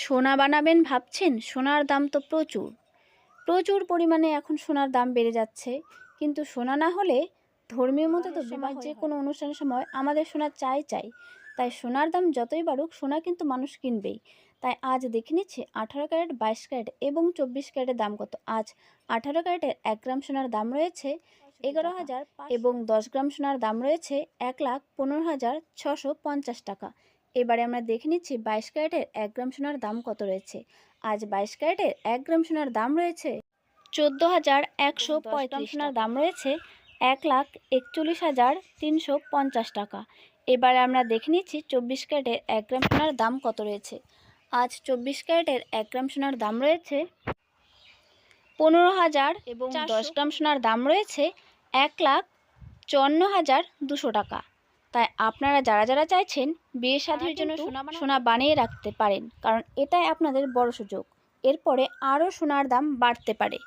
সোনা বানাবেন ভাবছেন? সোনার দাম তো প্রচুর প্রচুর পরিমাণে এখন সোনার দাম বেড়ে যাচ্ছে। কিন্তু সোনা না হলে ধর্মীয় মতে তো বিবাহ যে কোনো অনুষ্ঠানের সময় আমাদের সোনা চাই। তাই সোনার দাম যতই বাড়ুক সোনা কিন্তু মানুষ কিনবেই। তাই আজ দেখে নিচ্ছি 18 ক্যারেট, 22 ক্যারেট এবং 24 ক্যারেটের দাম কত। আজ 18 ক্যারেটের 1 গ্রাম সোনার দাম রয়েছে 11,000 এবং 10 গ্রাম সোনার দাম রয়েছে 1,15,650 টাকা। এবারে আমরা দেখে নিচ্ছি 22 ক্যারেটের 1 গ্রাম সোনার দাম কত রয়েছে। আজ 22 ক্যারেটের 1 গ্রাম সোনার দাম রয়েছে 14,135 সোনার দাম রয়েছে 1,41,350 টাকা। এবারে আমরা দেখে নিচ্ছি 24 ক্যারেটের 1 গ্রাম সোনার দাম কত রয়েছে। আজ 24 ক্যারেটের 1 গ্রাম সোনার দাম রয়েছে 15,000 এবং 10 গ্রাম সোনার দাম রয়েছে 1,54,200 টাকা। তাই আপনারা যারা চাইছেন বিয়ে শাদীর জন্য সোনা বানিয়ে রাখতে পারেন, কারণ এটাই আপনাদের বড় সুযোগ। এরপরে আরও সোনার দাম বাড়তে পারে।